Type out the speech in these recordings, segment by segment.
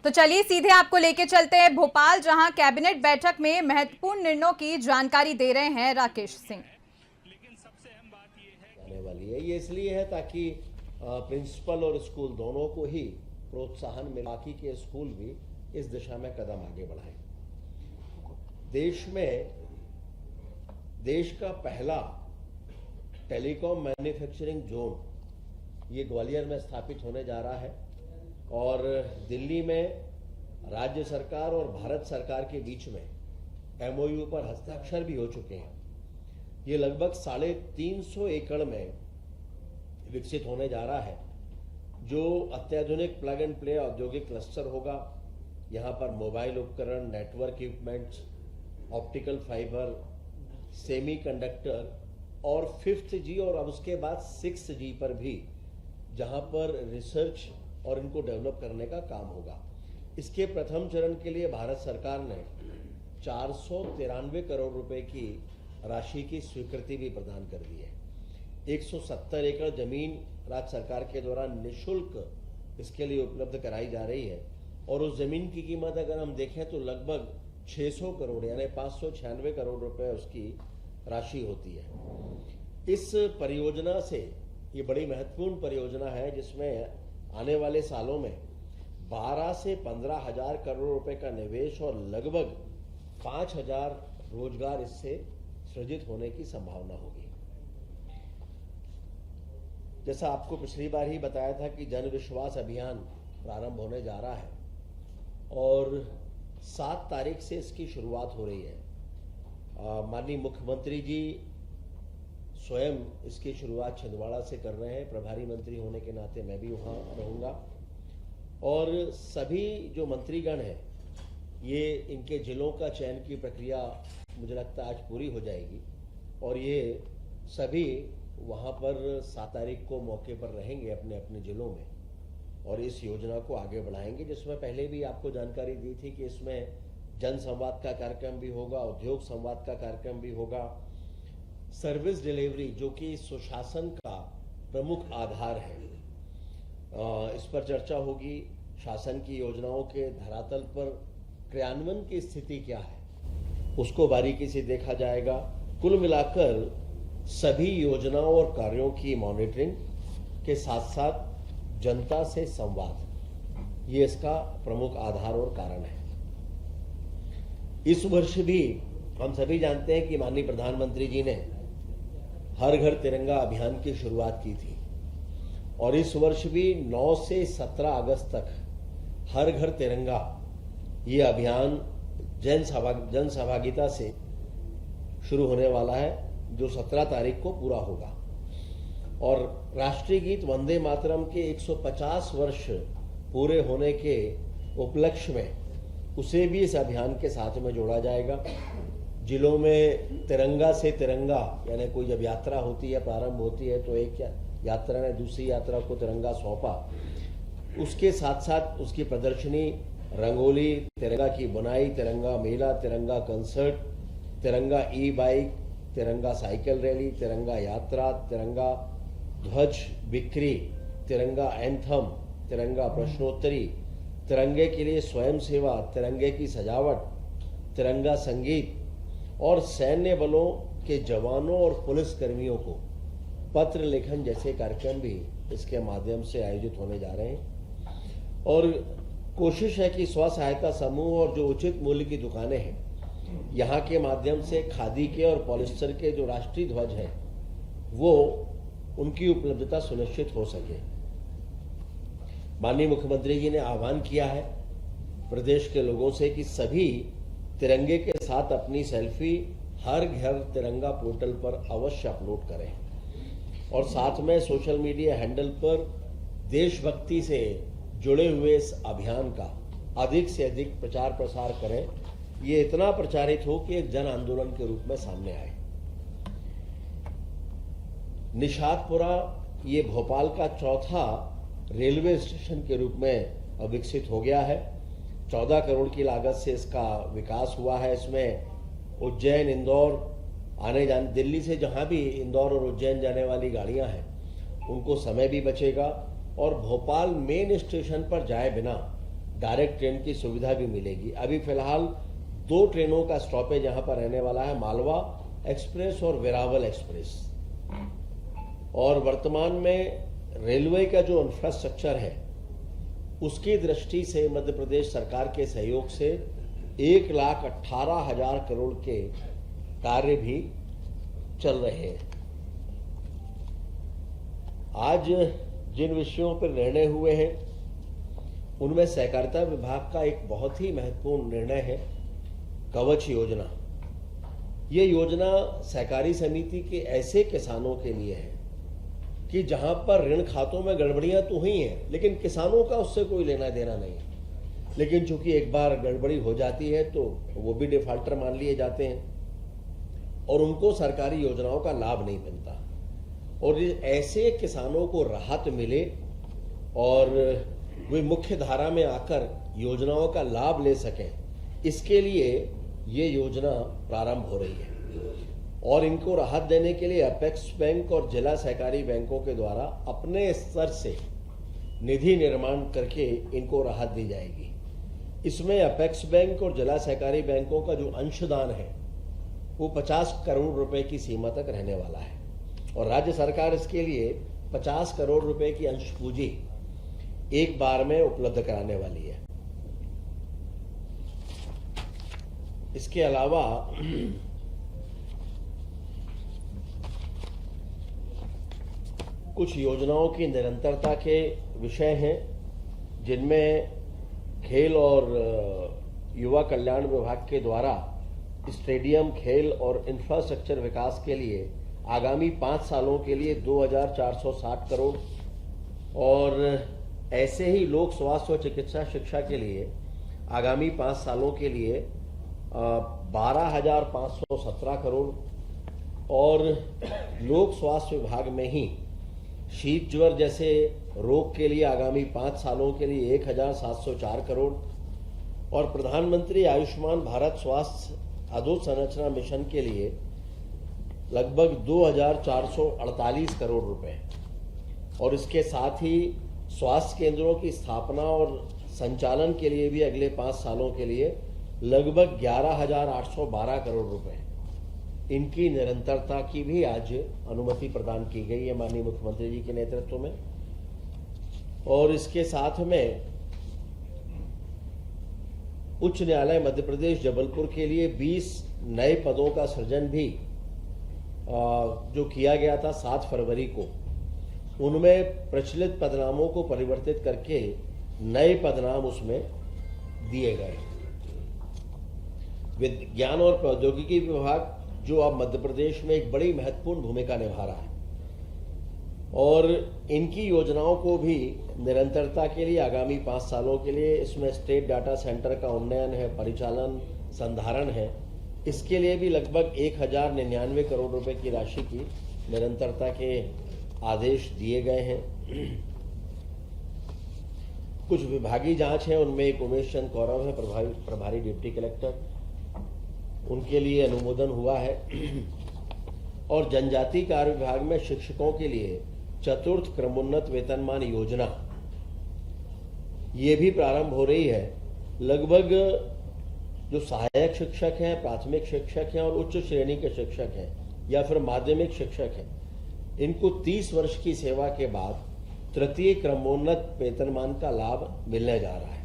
तो चलिए सीधे आपको लेके चलते हैं भोपाल, जहां कैबिनेट बैठक में महत्वपूर्ण निर्णयों की जानकारी दे रहे हैं राकेश सिंह। आने वाली है ये इसलिए है ताकि प्रिंसिपल और स्कूल दोनों को ही प्रोत्साहन मिले, बाकी के स्कूल भी इस दिशा में कदम आगे बढ़ाएं। देश का पहला टेलीकॉम मैन्युफैक्चरिंग जोन ये ग्वालियर में स्थापित होने जा रहा है और दिल्ली में राज्य सरकार और भारत सरकार के बीच में MOU पर हस्ताक्षर भी हो चुके हैं। ये लगभग 350 एकड़ में विकसित होने जा रहा है, जो अत्याधुनिक प्लग एंड प्ले औद्योगिक क्लस्टर होगा। यहाँ पर मोबाइल उपकरण, network equipments, optical fibre, semiconductor और 5th G और अब उसके बाद 6th G पर भी जहाँ पर रिसर्च और इनको डेवलप करने का काम होगा। इसके प्रथम चरण के लिए भारत सरकार ने 493 करोड़ रुपए की राशि की स्वीकृति भी प्रदान कर दी है। 170 एकड़ जमीन राज्य सरकार के द्वारा निःशुल्क इसके लिए उपलब्ध कराई जा रही है और उस जमीन की कीमत अगर हम देखें तो लगभग 600 करोड़ यानी 596 करोड़ रुपए उसकी राशि होती है। इस परियोजना से ये बड़ी महत्वपूर्ण परियोजना है जिसमें आने वाले सालों में 12 से 15 हजार करोड़ रुपए का निवेश और लगभग 5000 रोजगार इससे सृजित होने की संभावना होगी। जैसा आपको पिछली बार ही बताया था कि जन विश्वास अभियान प्रारंभ होने जा रहा है और 7 तारीख से इसकी शुरुआत हो रही है। माननीय मुख्यमंत्री जी स्वयं इसकी शुरुआत छिंदवाड़ा से कर रहे हैं। प्रभारी मंत्री होने के नाते मैं भी वहाँ रहूँगा और सभी जो मंत्रीगण हैं ये इनके जिलों का चयन की प्रक्रिया मुझे लगता है आज पूरी हो जाएगी और ये सभी वहाँ पर 7 तारीख को मौके पर रहेंगे अपने अपने जिलों में और इस योजना को आगे बढ़ाएंगे, जिसमें पहले भी आपको जानकारी दी थी कि इसमें जन संवाद का कार्यक्रम भी होगा, उद्योग संवाद का कार्यक्रम भी होगा, सर्विस डिलीवरी जो कि सुशासन का प्रमुख आधार है, इस पर चर्चा होगी। शासन की योजनाओं के धरातल पर क्रियान्वयन की स्थिति क्या है उसको बारीकी से देखा जाएगा। कुल मिलाकर सभी योजनाओं और कार्यों की मॉनिटरिंग के साथ साथ जनता से संवाद ये इसका प्रमुख आधार और कारण है। इस वर्ष भी हम सभी जानते हैं कि माननीय प्रधानमंत्री जी ने हर घर तिरंगा अभियान की शुरुआत की थी और इस वर्ष भी 9 से 17 अगस्त तक हर घर तिरंगा ये अभियान जन सहभागिता से शुरू होने वाला है, जो 17 तारीख को पूरा होगा और राष्ट्रीय गीत वंदे मातरम के 150 वर्ष पूरे होने के उपलक्ष्य में उसे भी इस अभियान के साथ में जोड़ा जाएगा। जिलों में तिरंगा से तिरंगा यानी कोई जब यात्रा होती है, प्रारंभ होती है तो एक यात्रा ने दूसरी यात्रा को तिरंगा सौंपा, उसके साथ साथ उसकी प्रदर्शनी, रंगोली, तिरंगा की बुनाई, तिरंगा मेला, तिरंगा कंसर्ट, तिरंगा ई-बाइक, तिरंगा साइकिल रैली, तिरंगा यात्रा, तिरंगा ध्वज बिक्री, तिरंगा एंथम, तिरंगा प्रश्नोत्तरी, तिरंगे के लिए स्वयं सेवा, तिरंगे की सजावट, तिरंगा संगीत और सैन्य बलों के जवानों और पुलिस कर्मियों को पत्र लेखन जैसे कार्यक्रम भी इसके माध्यम से आयोजित होने जा रहे हैं और कोशिश है कि स्व सहायता समूह और जो उचित मूल्य की दुकानें हैं यहाँ के माध्यम से खादी के और पॉलिस्टर के जो राष्ट्रीय ध्वज हैं वो उनकी उपलब्धता सुनिश्चित हो सके। माननीय मुख्यमंत्री जी ने आह्वान किया है प्रदेश के लोगों से कि सभी तिरंगे के साथ अपनी सेल्फी हर घर तिरंगा पोर्टल पर अवश्य अपलोड करें और साथ में सोशल मीडिया हैंडल पर देशभक्ति से जुड़े हुए इस अभियान का अधिक से अधिक प्रचार प्रसार करें। ये इतना प्रचारित हो कि एक जन आंदोलन के रूप में सामने आए। निषादपुरा ये भोपाल का चौथा रेलवे स्टेशन के रूप में विकसित हो गया है। 14 करोड़ की लागत से इसका विकास हुआ है। इसमें उज्जैन, इंदौर आने जाने, दिल्ली से जहां भी इंदौर और उज्जैन जाने वाली गाड़ियां हैं उनको समय भी बचेगा और भोपाल मेन स्टेशन पर जाए बिना डायरेक्ट ट्रेन की सुविधा भी मिलेगी। अभी फिलहाल 2 ट्रेनों का स्टॉपेज यहां पर रहने वाला है, मालवा एक्सप्रेस और वेरावल एक्सप्रेस। और वर्तमान में रेलवे का जो इंफ्रास्ट्रक्चर है उसकी दृष्टि से मध्य प्रदेश सरकार के सहयोग से 1,18,000 करोड़ के कार्य भी चल रहे हैं। आज जिन विषयों पर निर्णय हुए हैं उनमें सहकारिता विभाग का एक बहुत ही महत्वपूर्ण निर्णय है कवच योजना। ये योजना सहकारी समिति के ऐसे किसानों के लिए है कि जहां पर ऋण खातों में गड़बड़ियां तो हुई हैं लेकिन किसानों का उससे कोई लेना देना नहीं, लेकिन चूंकि एक बार गड़बड़ी हो जाती है तो वो भी डिफाल्टर मान लिए जाते हैं और उनको सरकारी योजनाओं का लाभ नहीं मिलता। और ऐसे किसानों को राहत मिले और वे मुख्य धारा में आकर योजनाओं का लाभ ले सकें, इसके लिए ये योजना प्रारंभ हो रही है। और इनको राहत देने के लिए अपेक्स बैंक और जिला सहकारी बैंकों के द्वारा अपने स्तर से निधि निर्माण करके इनको राहत दी जाएगी। इसमें अपेक्स बैंक और जिला सहकारी बैंकों का जो अंशदान है वो 50 करोड़ रुपए की सीमा तक रहने वाला है और राज्य सरकार इसके लिए 50 करोड़ रुपए की अंश पूंजी एक बार में उपलब्ध कराने वाली है। इसके अलावा कुछ योजनाओं की निरंतरता के विषय हैं जिनमें खेल और युवा कल्याण विभाग के द्वारा स्टेडियम, खेल और इंफ्रास्ट्रक्चर विकास के लिए आगामी 5 सालों के लिए 2,460 करोड़ और ऐसे ही लोक स्वास्थ्य और चिकित्सा शिक्षा के लिए आगामी 5 सालों के लिए 12,517 करोड़ और लोक स्वास्थ्य विभाग में ही शीत ज्वर जैसे रोग के लिए आगामी 5 सालों के लिए 1,704 करोड़ और प्रधानमंत्री आयुष्मान भारत स्वास्थ्य अधोसंरचना मिशन के लिए लगभग 2,448 करोड़ रुपए और इसके साथ ही स्वास्थ्य केंद्रों की स्थापना और संचालन के लिए भी अगले 5 सालों के लिए लगभग 11,812 करोड़ रुपए इनकी निरंतरता की भी आज अनुमति प्रदान की गई है माननीय मुख्यमंत्री जी के नेतृत्व में। और इसके साथ में उच्च न्यायालय मध्य प्रदेश जबलपुर के लिए 20 नए पदों का सृजन भी जो किया गया था 7 फरवरी को, उनमें प्रचलित पदनामों को परिवर्तित करके नए पदनाम उसमें दिए गए। विज्ञान और प्रौद्योगिकी विभाग जो अब मध्य प्रदेश में एक बड़ी महत्वपूर्ण भूमिका निभा रहा है और इनकी योजनाओं को भी निरंतरता के लिए आगामी 5 सालों के लिए इसमें स्टेट डाटा सेंटर का उन्नयन है, परिचालन, संधारण है, इसके लिए भी लगभग 1,099 करोड़ रुपए की राशि की निरंतरता के आदेश दिए गए हैं। कुछ विभागीय जांच है, उनमें एक उमेश चंद कौरव है प्रभारी डिप्टी कलेक्टर, उनके लिए अनुमोदन हुआ है। और जनजाति कार्य विभाग में शिक्षकों के लिए चतुर्थ क्रमोन्नत वेतनमान योजना ये भी प्रारंभ हो रही है। लगभग जो सहायक शिक्षक हैं, प्राथमिक शिक्षक हैं और उच्च श्रेणी के शिक्षक हैं या फिर माध्यमिक शिक्षक हैं, इनको 30 वर्ष की सेवा के बाद तृतीय क्रमोन्नत वेतनमान का लाभ मिलने जा रहा है।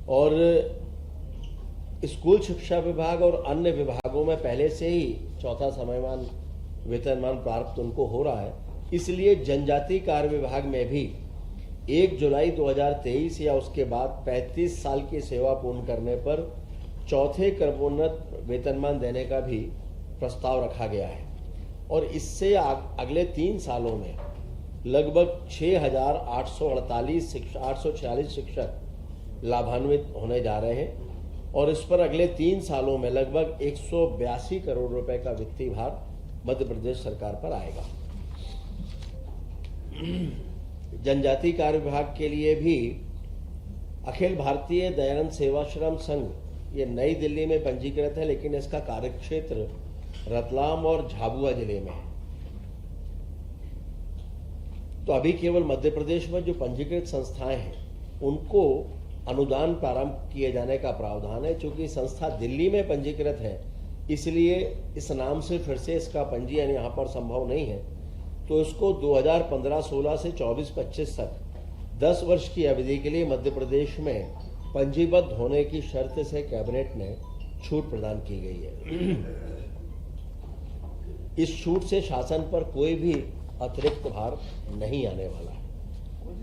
और स्कूल शिक्षा विभाग और अन्य विभागों में पहले से ही चौथा समयमान वेतनमान प्राप्त उनको हो रहा है, इसलिए जनजाति कार्य विभाग में भी 1 जुलाई 2023 या उसके बाद 35 साल की सेवा पूर्ण करने पर चौथे क्रमोन्नत वेतनमान देने का भी प्रस्ताव रखा गया है। और इससे अगले 3 सालों में लगभग 6,846 शिक्षक लाभान्वित होने जा रहे हैं और इस पर अगले 3 सालों में लगभग 182 करोड़ रुपए का वित्तीय भार मध्य प्रदेश सरकार पर आएगा। जनजाति कार्य विभाग के लिए भी अखिल भारतीय दयानंद सेवाश्रम संघ ये नई दिल्ली में पंजीकृत है, लेकिन इसका कार्यक्षेत्र रतलाम और झाबुआ जिले में है। तो अभी केवल मध्य प्रदेश में जो पंजीकृत संस्थाएं हैं उनको अनुदान प्रारंभ किए जाने का प्रावधान है। चूंकि संस्था दिल्ली में पंजीकृत है, इसलिए इस नाम से फिर से इसका पंजीयन यहाँ पर संभव नहीं है। तो इसको 2015-16 से 24-25 तक 10 वर्ष की अवधि के लिए मध्य प्रदेश में पंजीबद्ध होने की शर्त से कैबिनेट ने छूट प्रदान की गई है। इस छूट से शासन पर कोई भी अतिरिक्त भार नहीं आने वाला है।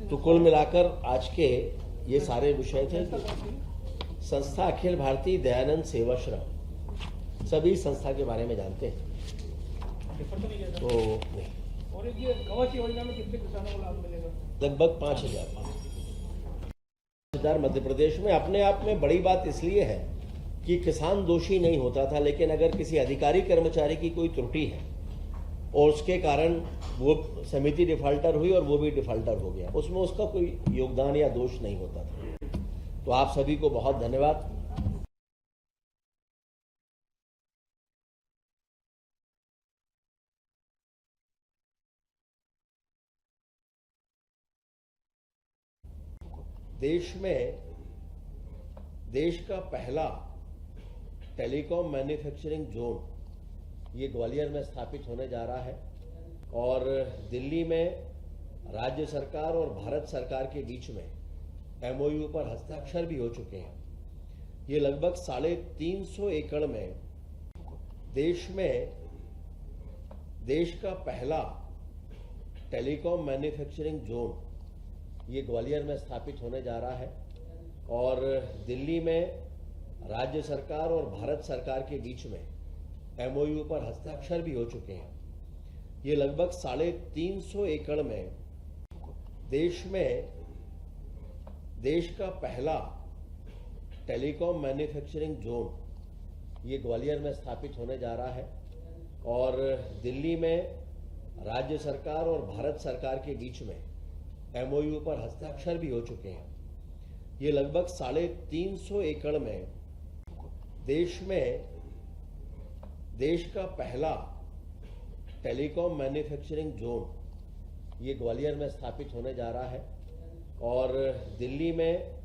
तो कुल मिलाकर आज के ये सारे विषय थे कि संस्था अखिल भारतीय दयानंद सेवाश्रम, सभी संस्था के बारे में जानते हैं। तो नहीं, और ये कवच योजना में कितने किसानों को लाभ मिलेगा? लगभग 5,000 मध्य प्रदेश में। अपने आप में बड़ी बात इसलिए है कि किसान दोषी नहीं होता था, लेकिन अगर किसी अधिकारी कर्मचारी की कोई त्रुटि है और उसके कारण वो समिति डिफाल्टर हुई और वो भी डिफाल्टर हो गया, उसमें उसका कोई योगदान या दोष नहीं होता था। तो आप सभी को बहुत धन्यवाद। देश का पहला टेलीकॉम मैन्युफैक्चरिंग जोन ये ग्वालियर में स्थापित होने जा रहा है और दिल्ली में राज्य सरकार और भारत सरकार के बीच में MOU पर हस्ताक्षर भी हो चुके हैं। ये लगभग 350 एकड़ में देश का पहला टेलीकॉम मैन्युफैक्चरिंग जोन ये ग्वालियर में स्थापित होने जा रहा है और दिल्ली में राज्य सरकार और भारत सरकार के बीच में MOU पर हस्ताक्षर भी हो चुके हैं। ये लगभग 350 एकड़ में देश का पहला टेलीकॉम मैन्युफैक्चरिंग जोन ये ग्वालियर में स्थापित होने जा रहा है और दिल्ली में राज्य सरकार और भारत सरकार के बीच में MOU पर हस्ताक्षर भी हो चुके हैं। ये लगभग 350 एकड़ में देश का पहला टेलीकॉम मैन्युफैक्चरिंग जोन ये ग्वालियर में स्थापित होने जा रहा है और दिल्ली में